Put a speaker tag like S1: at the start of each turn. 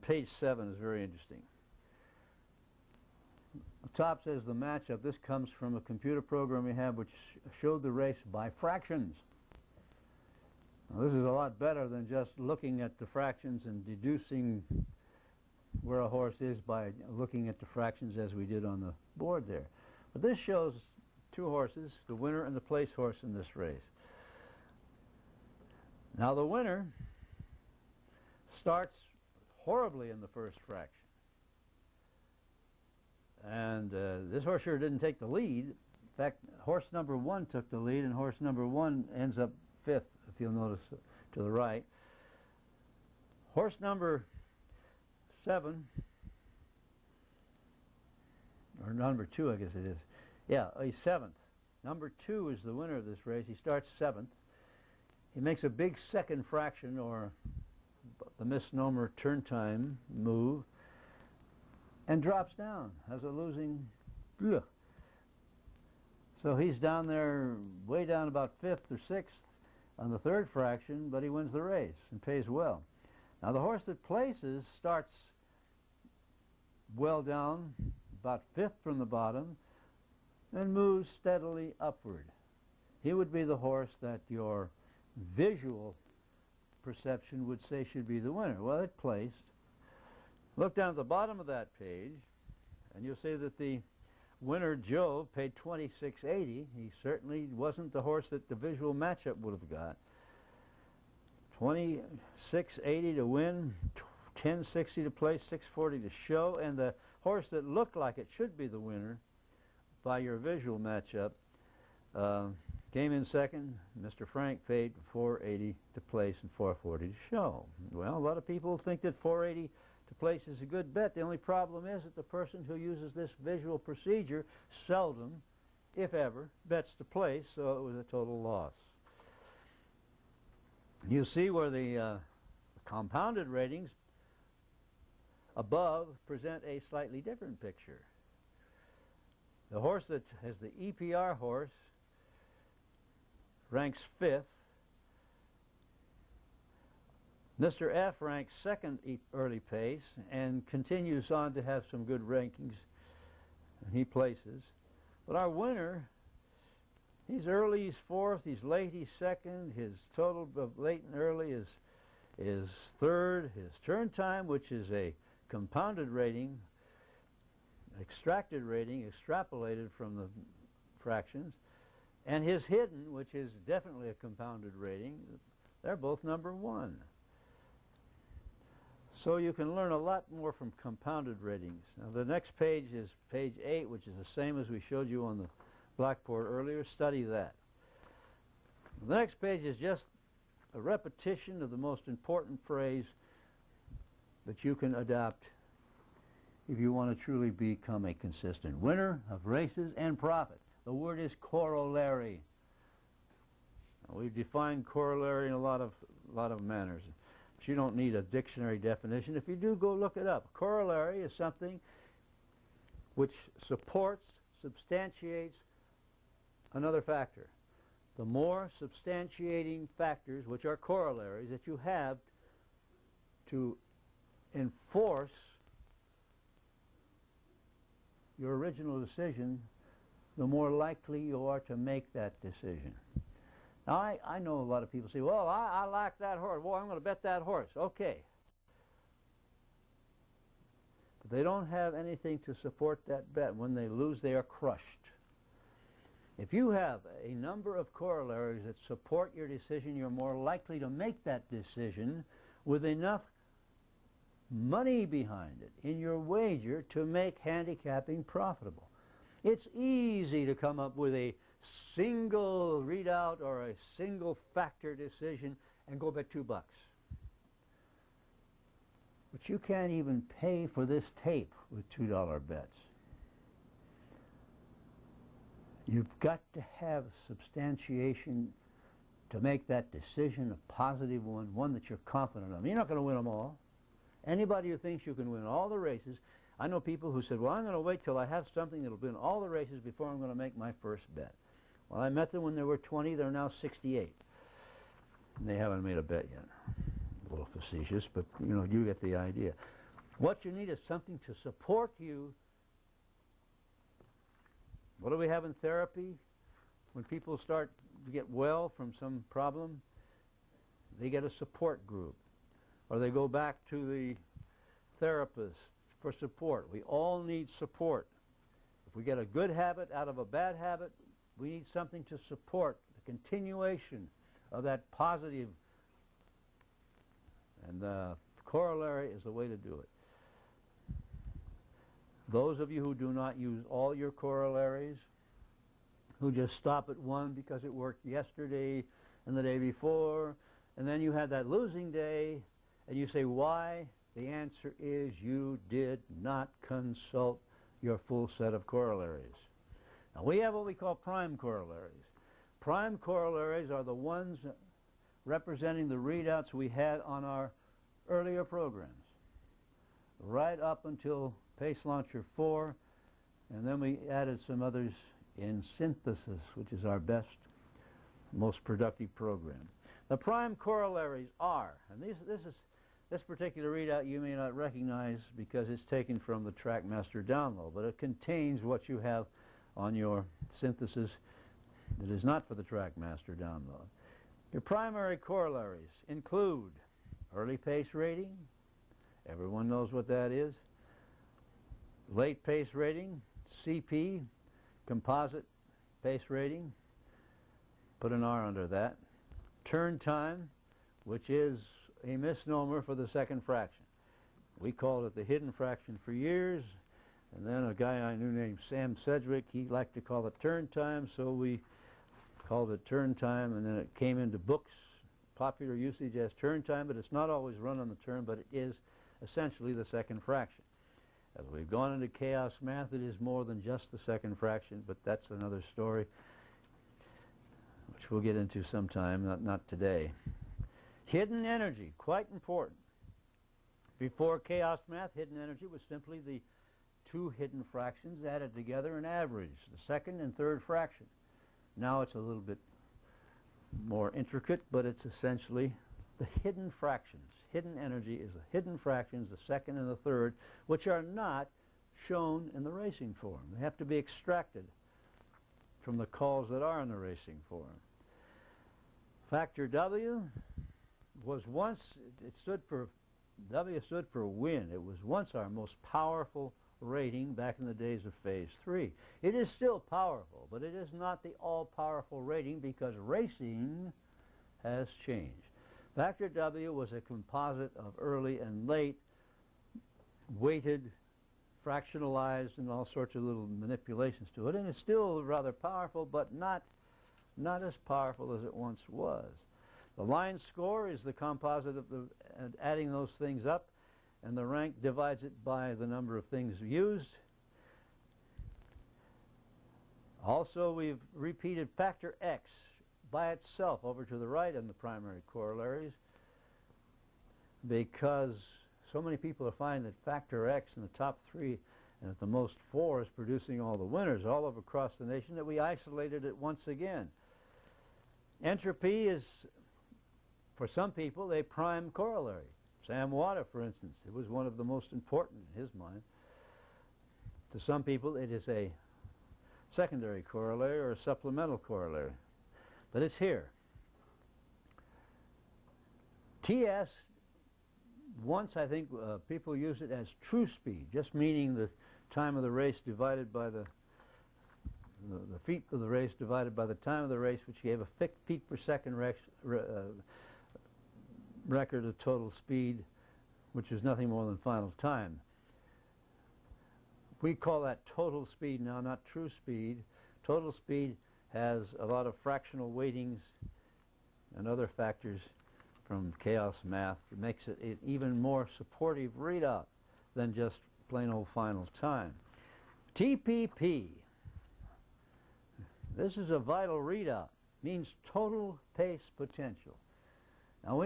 S1: page 7 is very interesting. The top says the matchup. This comes from a computer program we have which showed the race by fractions. Now, this is a lot better than just looking at the fractions and deducing where a horse is by looking at the fractions as we did on the board there. But this shows two horses, the winner and the place horse in this race. Now the winner starts horribly in the first fraction. And this horse sure didn't take the lead. In fact, horse number 1 took the lead, and horse number 1 ends up 5th, if you'll notice to the right. Horse number 7, or number 2, I guess it is. Yeah, he's 7th. Number 2 is the winner of this race. He starts 7th. He makes a big second fraction, or the misnomer turn time move, and drops down, has a losing. Ugh. So he's down there, way down about 5th or 6th on the third fraction, but he wins the race and pays well. Now the horse that places starts well down, about 5th from the bottom, and moves steadily upward. He would be the horse that your visual perception would say should be the winner. Well, it placed. Look down at the bottom of that page, and you'll see that the winner, Joe, paid $26.80. He certainly wasn't the horse that the visual matchup would have got. $26.80 to win, $10.60 to place, $6.40 to show, and the horse that looked like it should be the winner by your visual matchup came in second. Mr. Frank paid $4.80 to place and $4.40 to show. Well, a lot of people think that $4.80 to place is a good bet. The only problem is that the person who uses this visual procedure seldom, if ever, bets to place, so it was a total loss. You see where the compounded ratings above present a slightly different picture. The horse that has the EPR horse ranks 5th. Mr. F ranks 2nd early pace and continues on to have some good rankings. He places. But our winner, he's early, he's 4th, he's late, he's 2nd. His total of late and early is 3rd. His turn time, which is a compounded rating, extracted rating, extrapolated from the fractions, and his hidden, which is definitely a compounded rating, they're both number 1. So you can learn a lot more from compounded ratings. Now the next page is page 8, which is the same as we showed you on the blackboard earlier. Study that. The next page is just a repetition of the most important phrase that you can adapt if you want to truly become a consistent winner of races and profit. The word is corollary. Now, we've defined corollary in a lot of manners. But you don't need a dictionary definition. If you do, go look it up. Corollary is something which supports, substantiates another factor. The more substantiating factors, which are corollaries, that you have to enforce your original decision, the more likely you are to make that decision. Now, I know a lot of people say, well, I like that horse. Well, I'm going to bet that horse. Okay. But they don't have anything to support that bet. When they lose, they are crushed. If you have a number of corollaries that support your decision, you're more likely to make that decision with enough money behind it in your wager to make handicapping profitable. It's easy to come up with a single readout or a single factor decision and go bet $2. But you can't even pay for this tape with $2 bets. You've got to have substantiation to make that decision a positive one that you're confident of. You're not going to win them all. Anybody who thinks you can win all the races, I know people who said, well, I'm going to wait till I have something that will win all the races before I'm going to make my first bet. Well, I met them when they were 20. They're now 68. And they haven't made a bet yet. A little facetious, but, you know, you get the idea. What you need is something to support you. What do we have in therapy? When people start to get well from some problem, they get a support group, or they go back to the therapist for support. We all need support. If we get a good habit out of a bad habit, we need something to support the continuation of that positive, and the corollary is the way to do it. Those of you who do not use all your corollaries, who just stop at one because it worked yesterday and the day before, and then you had that losing day, and you say, why? The answer is you did not consult your full set of corollaries. Now, we have what we call prime corollaries. Prime corollaries are the ones representing the readouts we had on our earlier programs, right up until Pace Launcher 4, and then we added some others in synthesis, which is our best, most productive program. The prime corollaries are, and this particular readout you may not recognize because it's taken from the TrackMaster download, but it contains what you have on your synthesis that is not for the TrackMaster download. Your primary corollaries include early pace rating. Everyone knows what that is. Late pace rating, CP, composite pace rating. Put an R under that. Turn time, which is a misnomer for the second fraction. We called it the hidden fraction for years, and then a guy I knew named Sam Sedgwick, he liked to call it turn time, so we called it turn time, and then it came into books, popular usage as turn time, but it's not always run on the turn, but it is essentially the second fraction. As we've gone into chaos math, it is more than just the second fraction, but that's another story, which we'll get into sometime, not today. Hidden energy, quite important. Before chaos math, hidden energy was simply the two hidden fractions added together and averaged, the second and third fraction. Now it's a little bit more intricate, but it's essentially the hidden fractions. Hidden energy is the hidden fractions, the second and the third, which are not shown in the racing form. They have to be extracted from the calls that are in the racing form. Factor W was once, W stood for win. It was once our most powerful rating back in the days of phase 3. It is still powerful, but it is not the all-powerful rating because racing has changed. Factor W was a composite of early and late, weighted, fractionalized, and all sorts of little manipulations to it, and it's still rather powerful, but not as powerful as it once was. The line score is the composite of adding those things up, and the rank divides it by the number of things used. Also, we've repeated factor X by itself over to the right in the primary corollaries because so many people are finding that factor X in the top 3 and at the most 4 is producing all the winners all over across the nation that we isolated it once again. Entropy is, for some people, a prime corollary. Sam Water, for instance, it was one of the most important in his mind. To some people, it is a secondary corollary or a supplemental corollary. But it's here. TS, once I think people used it as true speed, just meaning the time of the race divided by the feet of the race divided by the time of the race, which gave a feet per second record of total speed, which is nothing more than final time. We call that total speed now, not true speed. Total speed has a lot of fractional weightings and other factors from chaos math that makes it an even more supportive readout than just plain old final time. TPP. This is a vital readout. Means total pace potential. Now